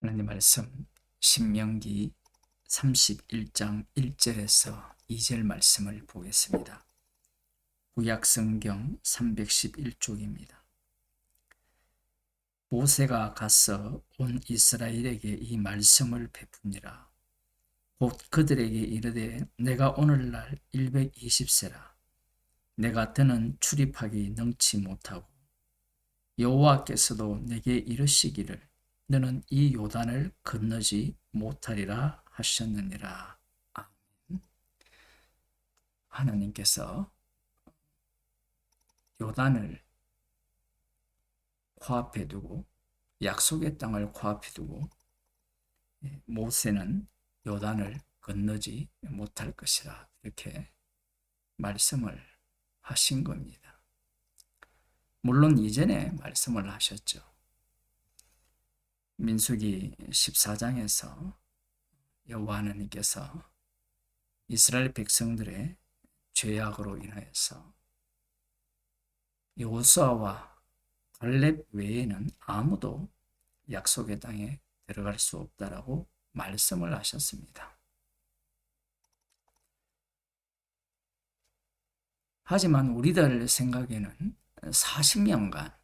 하나님 말씀 신명기 31장 1절에서 2절 말씀을 보겠습니다. 구약성경 311쪽입니다. 모세가 가서 온 이스라엘에게 이 말씀을 베푸니라. 곧 그들에게 이르되 내가 오늘날 120세라. 내가 더는 출입하기 능치 못하고 여호와께서도 내게 이르시기를 너는 이 요단을 건너지 못하리라 하셨느니라. 아멘. 하나님께서 요단을 코앞에 두고 약속의 땅을 코앞에 두고 모세는 요단을 건너지 못할 것이라 이렇게 말씀을 하신 겁니다. 물론 이전에 말씀을 하셨죠. 민수기 14장에서 여호와 하나님께서 이스라엘 백성들의 죄악으로 인하여서 여호수아와 갈렙 외에는 아무도 약속의 땅에 들어갈 수 없다라고 말씀을 하셨습니다. 하지만 우리들 생각에는 40년간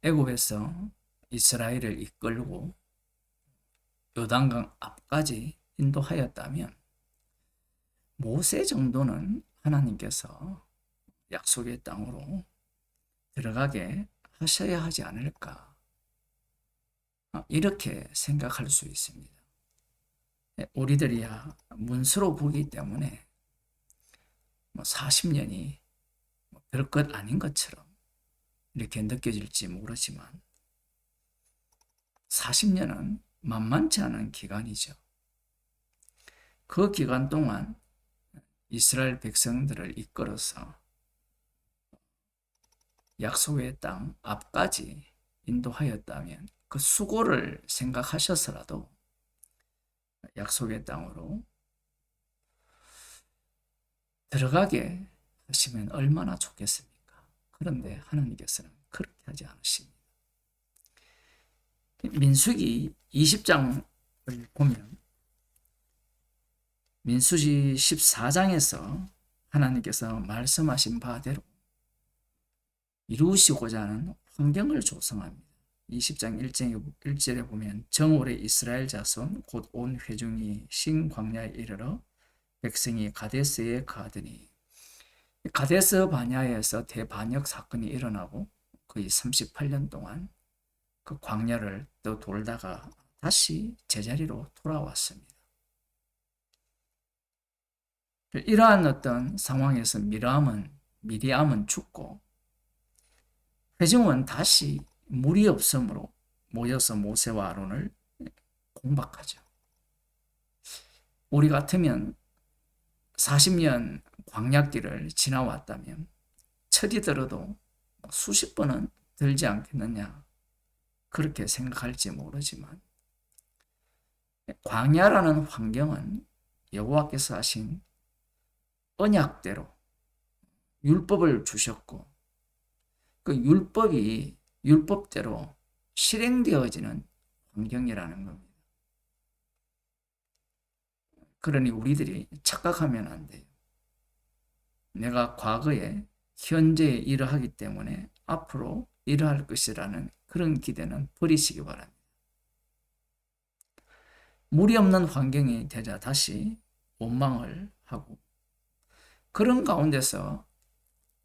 애굽에서 이스라엘을 이끌고 요단강 앞까지 인도하였다면 모세 정도는 하나님께서 약속의 땅으로 들어가게 하셔야 하지 않을까, 이렇게 생각할 수 있습니다. 우리들이야 문수로 보기 때문에 40년이 별것 아닌 것처럼 이렇게 느껴질지 모르지만 40년은 만만치 않은 기간이죠. 그 기간 동안 이스라엘 백성들을 이끌어서 약속의 땅 앞까지 인도하였다면 그 수고를 생각하셔서라도 약속의 땅으로 들어가게 하시면 얼마나 좋겠습니까? 그런데 하나님께서는 그렇게 하지 않으십니다. 민수기 20장을 보면 민수기 14장에서 하나님께서 말씀하신 바대로 이루시고자 하는 환경을 조성합니다. 20장 1절에 보면 정월에 이스라엘 자손 곧 온 회중이 신 광야에 이르러 백성이 가데스에 가더니 가데스 바냐에서 대반역 사건이 일어나고 거의 38년 동안 그 광야를 또 돌다가 다시 제자리로 돌아왔습니다. 이러한 어떤 상황에서 미리암은 죽고 회중은 다시 물이 없으므로 모여서 모세와 아론을 공박하죠. 우리 같으면 40년 광야길을 지나왔다면 철이 들어도 수십 번은 들지 않겠느냐, 그렇게 생각할지 모르지만 광야라는 환경은 여호와께서 하신 언약대로 율법을 주셨고 그 율법이 율법대로 실행되어지는 환경이라는 겁니다. 그러니 우리들이 착각하면 안 돼요. 내가 과거에 현재에 이러하기 때문에 앞으로 이러할 것이라는 그런 기대는 버리시기 바랍니다. 물이 없는 환경이 되자 다시 원망을 하고 그런 가운데서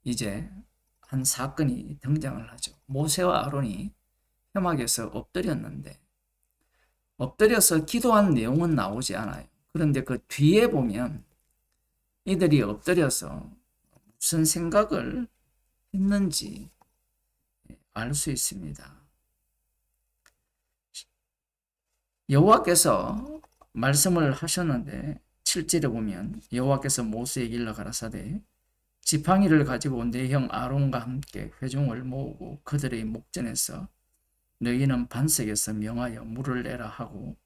이제 한 사건이 등장을 하죠. 모세와 아론이 회막에서 엎드렸는데 엎드려서 기도한 내용은 나오지 않아요. 그런데 그 뒤에 보면 이들이 엎드려서 무슨 생각을 했는지 알 수 있습니다. 여호와께서 말씀을 하셨는데 7절에 보면 여호와께서 모세에게 일러 가라사대 지팡이를 가지고 내 형 아론과 함께 회중을 모으고 그들의 목전에서 너희는 반석에서 명하여 물을 내라 하고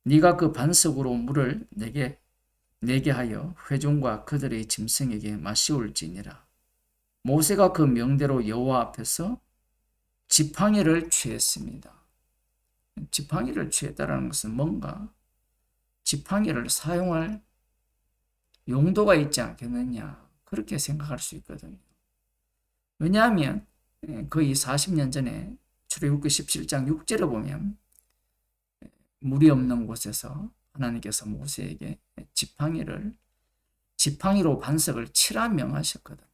네가 그 반석으로 물을 내게 하여 회중과 그들의 짐승에게 마시올지니라. 모세가 그 명대로 여호와 앞에서 지팡이를 취했습니다. 지팡이를 취했다는 것은 뭔가 지팡이를 사용할 용도가 있지 않겠느냐, 그렇게 생각할 수 있거든요. 왜냐하면 거의 40년 전에 출애굽기 17장 6절에 보면 물이 없는 곳에서 하나님께서 모세에게 지팡이로 반석을 치라 명하셨거든요.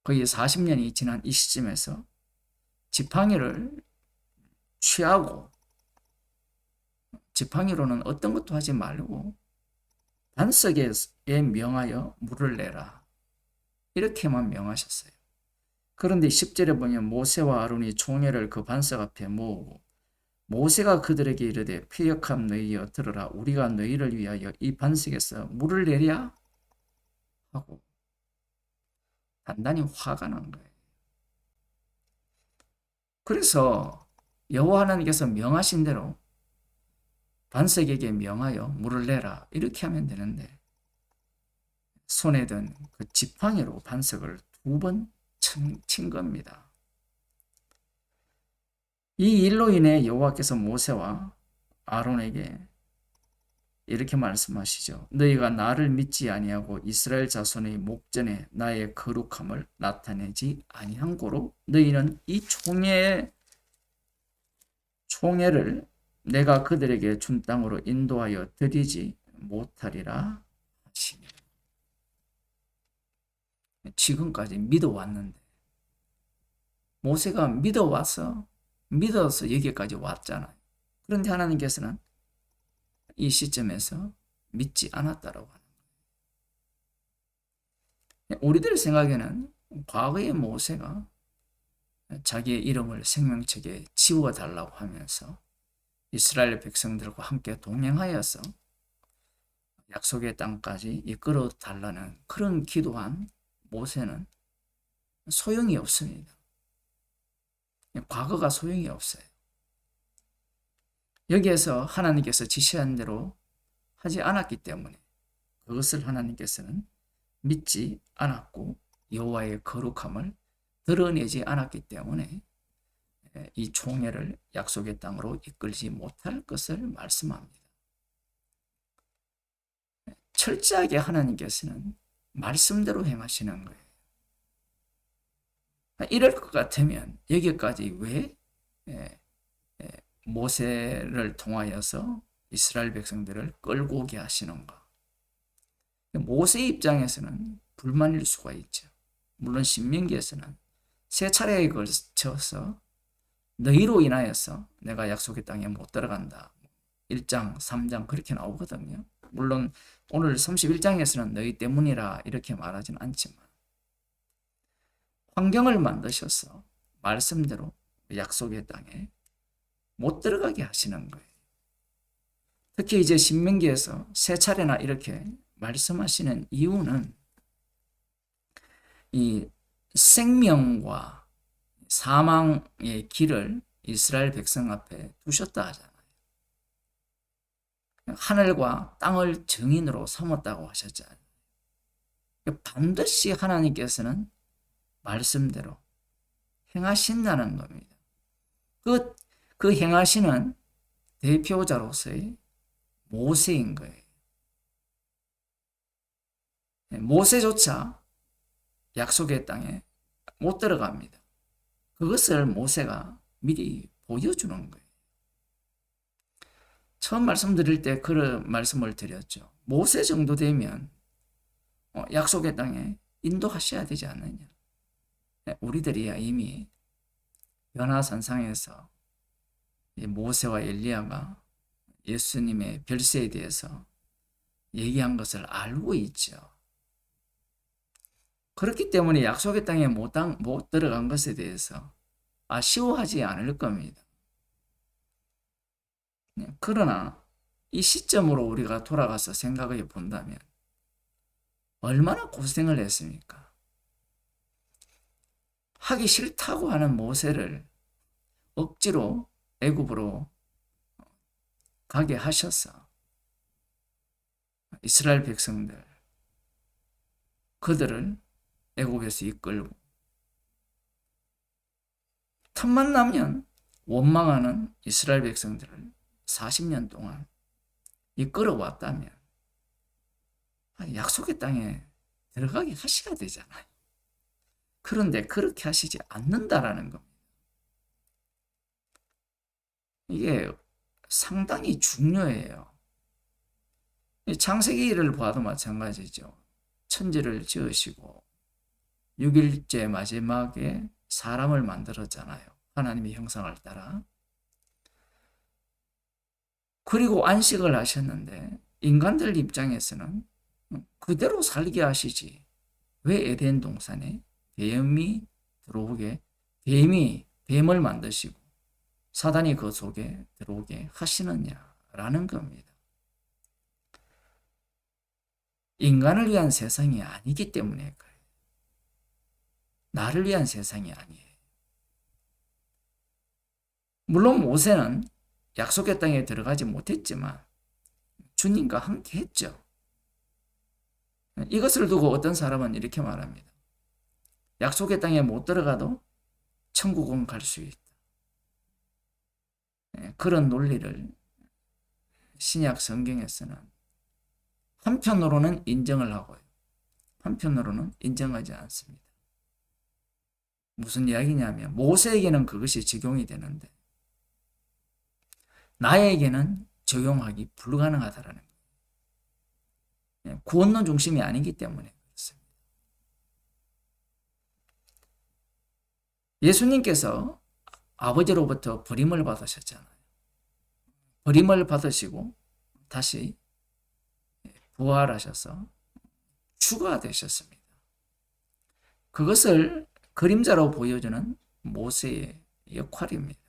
거의 40년이 지난 이 시점에서 지팡이를 취하고 지팡이로는 어떤 것도 하지 말고 반석에 명하여 물을 내라, 이렇게만 명하셨어요. 그런데 10절에 보면 모세와 아론이 총회를 그 반석 앞에 모으고 모세가 그들에게 이르되 패역함 너희여 들으라, 우리가 너희를 위하여 이 반석에서 물을 내랴 하고 단단히 화가 난 거예요. 그래서 여호와 하나님께서 명하신 대로 반석에게 명하여 물을 내라, 이렇게 하면 되는데 손에 든 그 지팡이로 반석을 2번 친 겁니다. 이 일로 인해 여호와께서 모세와 아론에게 이렇게 말씀하시죠. 너희가 나를 믿지 아니하고 이스라엘 자손의 목전에 나의 거룩함을 나타내지 아니한 고로 너희는 이 총회를 내가 그들에게 준 땅으로 인도하여 드리지 못하리라 하시니. 지금까지 믿어왔는데, 모세가 믿어서 여기까지 왔잖아요. 그런데 하나님께서는 이 시점에서 믿지 않았다라고 하는 거예요. 우리들 생각에는 과거의 모세가 자기의 이름을 생명책에 지워달라고 하면서 이스라엘 백성들과 함께 동행하여서 약속의 땅까지 이끌어 달라는 그런 기도한 모세는 소용이 없습니다. 과거가 소용이 없어요. 여기에서 하나님께서 지시한 대로 하지 않았기 때문에 그것을 하나님께서는 믿지 않았고 여호와의 거룩함을 드러내지 않았기 때문에 이 총회를 약속의 땅으로 이끌지 못할 것을 말씀합니다. 철저하게 하나님께서는 말씀대로 행하시는 거예요. 이럴 것 같으면 여기까지 왜 모세를 통하여서 이스라엘 백성들을 끌고 오게 하시는가? 모세 입장에서는 불만일 수가 있죠. 물론 신명기에서는 세 차례에 걸쳐서 너희로 인하여서 내가 약속의 땅에 못 들어간다, 1장, 3장 그렇게 나오거든요. 물론 오늘 31장에서는 너희 때문이라 이렇게 말하진 않지만 환경을 만드셔서 말씀대로 약속의 땅에 못 들어가게 하시는 거예요. 특히 이제 신명기에서 세 차례나 이렇게 말씀하시는 이유는 이 생명과 사망의 길을 이스라엘 백성 앞에 두셨다 하잖아요. 하늘과 땅을 증인으로 삼았다고 하셨잖아요. 반드시 하나님께서는 말씀대로 행하신다는 겁니다. 그 행하시는 대표자로서의 모세인 거예요. 모세조차 약속의 땅에 못 들어갑니다. 그것을 모세가 미리 보여주는 거예요. 처음 말씀드릴 때 그런 말씀을 드렸죠. 모세 정도 되면 약속의 땅에 인도하셔야 되지 않느냐. 우리들이야 이미 변화산상에서 모세와 엘리야가 예수님의 별세에 대해서 얘기한 것을 알고 있죠. 그렇기 때문에 약속의 땅에 못 들어간 것에 대해서 아쉬워하지 않을 겁니다. 그러나 이 시점으로 우리가 돌아가서 생각해 본다면 얼마나 고생을 했습니까? 하기 싫다고 하는 모세를 억지로 애굽으로 가게 하셔서 이스라엘 백성들 그들을 애굽에서 이끌고 틈만 나면 원망하는 이스라엘 백성들을 40년 동안 이끌어왔다면 약속의 땅에 들어가게 하셔야 되잖아요. 그런데 그렇게 하시지 않는다라는 겁니다. 이게 상당히 중요해요. 창세기를 봐도 마찬가지죠. 천지를 지으시고 6일째 마지막에 사람을 만들었잖아요. 하나님의 형상을 따라. 그리고 안식을 하셨는데 인간들 입장에서는 그대로 살게 하시지. 왜 에덴 동산에 뱀이 들어오게, 뱀을 만드시고 사단이 그 속에 들어오게 하시느냐라는 겁니다. 인간을 위한 세상이 아니기 때문에 그래요. 나를 위한 세상이 아니에요. 물론 모세는 약속의 땅에 들어가지 못했지만 주님과 함께 했죠. 이것을 두고 어떤 사람은 이렇게 말합니다. 약속의 땅에 못 들어가도 천국은 갈 수 있다. 그런 논리를 신약 성경에서는 한편으로는 인정을 하고요. 한편으로는 인정하지 않습니다. 무슨 이야기냐면 모세에게는 그것이 적용이 되는데 나에게는 적용하기 불가능하다라는 거예요. 구원론 중심이 아니기 때문에 그렇습니다. 예수님께서 아버지로부터 버림을 받으셨잖아요. 버림을 받으시고 다시 부활하셔서 주가 되셨습니다. 그것을 그림자로 보여주는 모세의 역할입니다.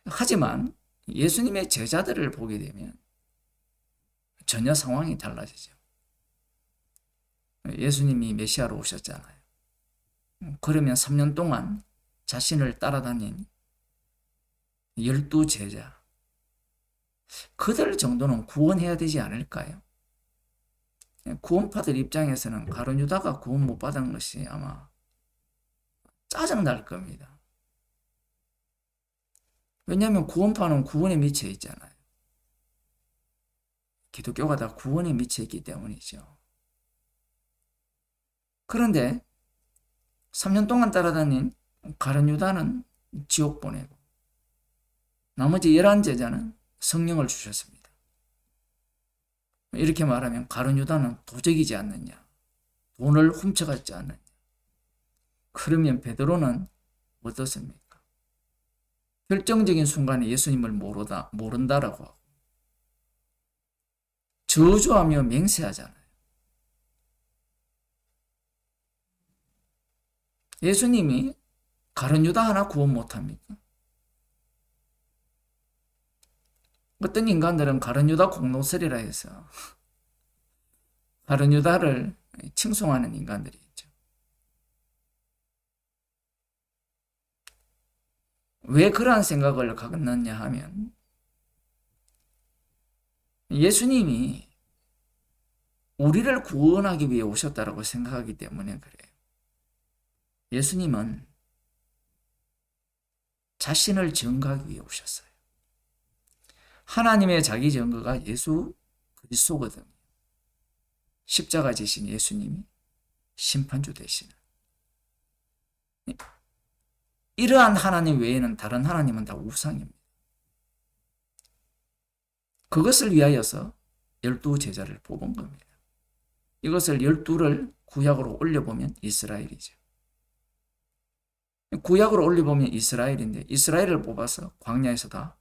하지만 예수님의 제자들을 보게 되면 전혀 상황이 달라지죠. 예수님이 메시아로 오셨잖아요. 그러면 3년 동안 자신을 따라다닌 12 제자, 그들 정도는 구원해야 되지 않을까요? 구원받을 입장에서는 가룟 유다가 구원 못 받은 것이 아마 짜증날 겁니다. 왜냐하면 구원파는 구원에 미쳐 있잖아요. 기독교가 다 구원에 미쳐 있기 때문이죠. 그런데 3년 동안 따라다닌 가룟 유다는 지옥 보내고 나머지 11제자는 성령을 주셨습니다. 이렇게 말하면 가룟 유다는 도적이지 않느냐, 돈을 훔쳐갔지 않느냐. 그러면 베드로는 어떻습니까? 결정적인 순간에 예수님을 모른다라고 하고 저주하며 맹세하잖아요. 예수님이 가룟 유다 하나 구원 못합니까? 어떤 인간들은 가룟 유다 공로설이라 해서 가룟 유다를 칭송하는 인간들이 있죠. 왜 그러한 생각을 갖느냐 하면 예수님이 우리를 구원하기 위해 오셨다고 생각하기 때문에 그래요. 예수님은 자신을 증거하기 위해 오셨어요. 하나님의 자기 증거가 예수 그리스도거든요. 십자가 지신 예수님이 심판주 되시는. 이러한 하나님 외에는 다른 하나님은 다 우상입니다. 그것을 위하여서 12 제자를 뽑은 겁니다. 이것을 12를 구약으로 올려보면 이스라엘이죠. 구약으로 올려보면 이스라엘인데 이스라엘을 뽑아서 광야에서 다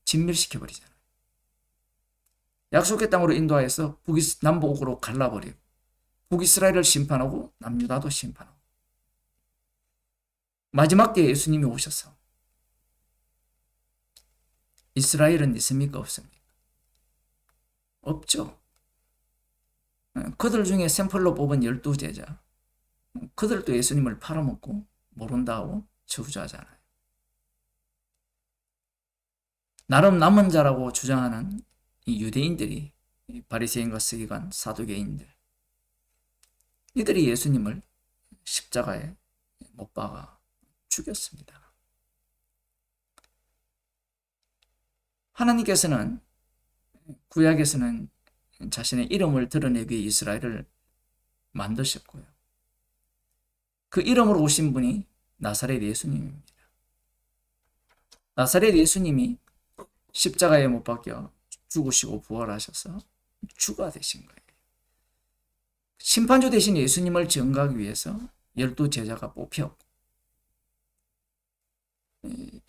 진멸시켜버리잖아요. 약속의 땅으로 인도하여서 남북으로 갈라버리고 북이스라엘을 심판하고 남유다도 심판하고 마지막 때에 예수님이 오셔서 이스라엘은 있습니까? 없습니까? 없죠. 그들 중에 샘플로 뽑은 12 제자, 그들도 예수님을 팔아먹고 모른다 하고 저주하잖아요. 나름 남은 자라고 주장하는 이 유대인들이, 바리새인과 서기관, 사두개인들, 이들이 예수님을 십자가에 못 박아 죽였습니다. 하나님께서는 구약에서는 자신의 이름을 드러내기 위해 이스라엘을 만드셨고요. 그 이름으로 오신 분이 나사렛 예수님입니다. 나사렛 예수님이 십자가에 못 박혀 죽으시고 부활하셔서 주가 되신 거예요. 심판주 대신 예수님을 증거하기 위해서 12제자가 뽑혔고,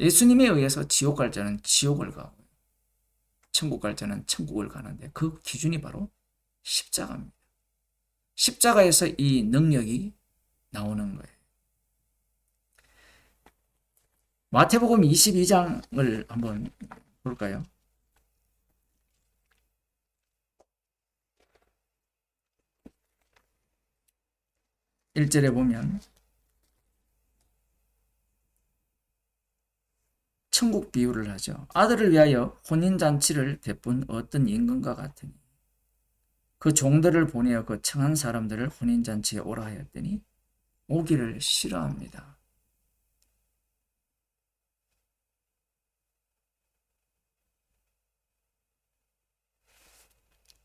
예수님에 의해서 지옥 갈 자는 지옥을 가고 천국 갈 자는 천국을 가는데 그 기준이 바로 십자가입니다. 십자가에서 이 능력이 나오는 거예요. 마태복음 22장을 한번 볼까요? 1절에 보면 천국 비유를 하죠. 아들을 위하여 혼인잔치를 베푼 어떤 임금과 같으니 그 종들을 보내어 그 청한 사람들을 혼인잔치에 오라 하였더니 오기를 싫어합니다.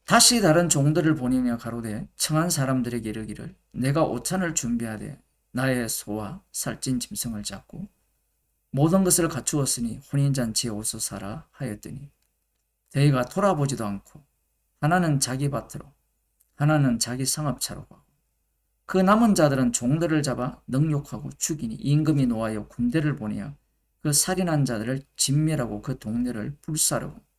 다시 다른 종들을 보내며 가로되 청한 사람들에게 이르기를 내가 오찬을 준비하되 나의 소와 살찐 짐승을 잡고 모든 것을 갖추었으니 혼인잔치에 오소서라 하였더니 저희가 돌아보지도 않고 하나는 자기 밭으로 하나는 자기 상업차로 가고 그 남은 자들은 종들을 잡아 능욕하고 죽이니 임금이 노하여 군대를 보내어 그 살인한 자들을 진멸하고 그 동네를 불사르고.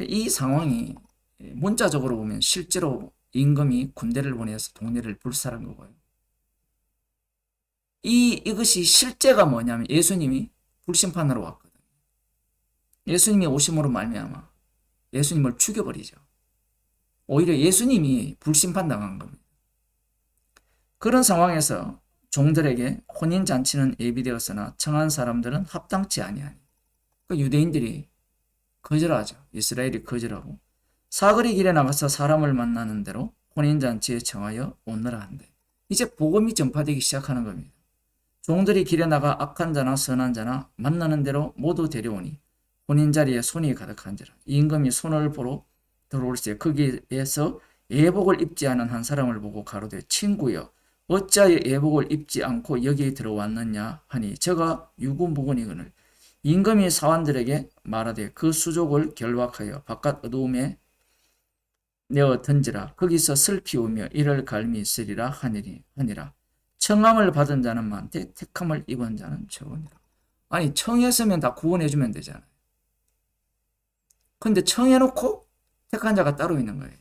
이 상황이 문자적으로 보면 실제로 임금이 군대를 보내서 동네를 불살한 거고요. 이것이 실제가 뭐냐면 예수님이 불심판하러 왔거든요. 예수님이 오심으로 말미암아 예수님을 죽여버리죠. 오히려 예수님이 불심판당한 겁니다. 그런 상황에서 종들에게 혼인잔치는 예비되었으나 청한 사람들은 합당치 아니하니 유대인들이 거절하죠. 이스라엘이 거절하고 사거리 길에 나가서 사람을 만나는 대로 혼인잔치에 청하여 오너라 한대. 이제 복음이 전파되기 시작하는 겁니다. 종들이 길에 나가 악한 자나 선한 자나 만나는 대로 모두 데려오니 혼인자리에 손이 가득한지라. 임금이 손을 보러 들어올세 거기에서 예복을 입지 않은 한 사람을 보고 가로되 친구여 어찌하여 예복을 입지 않고 여기에 들어왔느냐 하니 저가 유구무건이거늘 임금이 사환들에게 말하되 그 수족을 결박하여 바깥 어두움에 내어 던지라. 거기서 슬피 우며 이를 갈미 있으리라 하니라. 청함을 받은 자는 많되 택함을 입은 자는 적으니라. 아니 청했으면 다 구원해주면 되잖아요. 근데 청해놓고 택한 자가 따로 있는 거예요.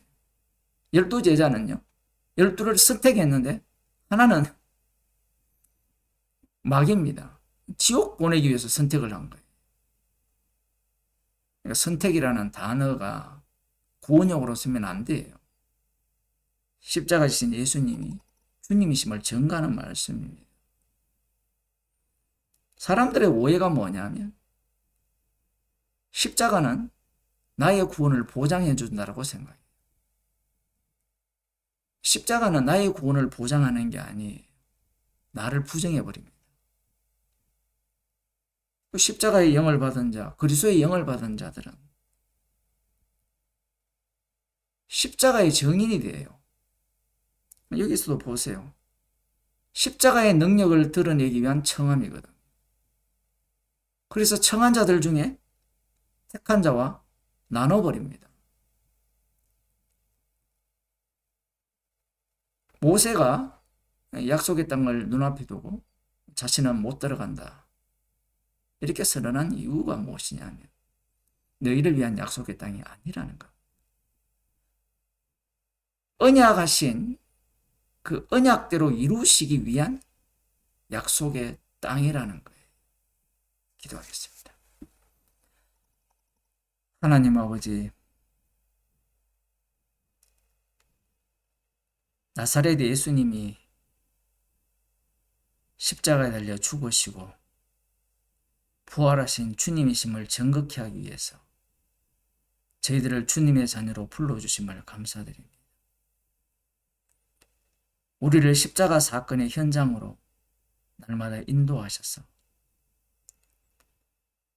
12제자는요. 12를 선택했는데 하나는 마귀입니다. 지옥 보내기 위해서 선택을 한 거예요. 그러니까 선택이라는 단어가 구원용으로 쓰면 안 돼요. 십자가 지신 예수님이 주님이심을 증거하는 말씀입니다. 사람들의 오해가 뭐냐면 십자가는 나의 구원을 보장해 준다고 생각해요. 십자가는 나의 구원을 보장하는 게 아니에요. 나를 부정해 버립니다. 십자가의 영을 받은 자, 그리스도의 영을 받은 자들은 십자가의 증인이 돼요. 여기서도 보세요. 십자가의 능력을 드러내기 위한 청함이거든. 그래서 청한 자들 중에 택한 자와 나눠버립니다. 모세가 약속의 땅을 눈앞에 두고 자신은 못 들어간다. 이렇게 선언한 이유가 무엇이냐면 너희를 위한 약속의 땅이 아니라는 것. 언약하신 그 언약대로 이루시기 위한 약속의 땅이라는 거예요. 기도하겠습니다. 하나님 아버지, 나사렛 예수님이 십자가에 달려 죽으시고 부활하신 주님이심을 정극히 하기 위해서 저희들을 주님의 자녀로 불러주심을 감사드립니다. 우리를 십자가 사건의 현장으로 날마다 인도하셔서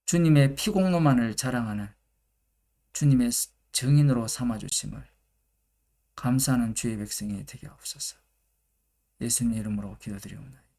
주님의 피공로만을 자랑하는 주님의 증인으로 삼아주심을 감사하는 주의 백성이 되게 하옵소서. 예수님 이름으로 기도드리옵나이다.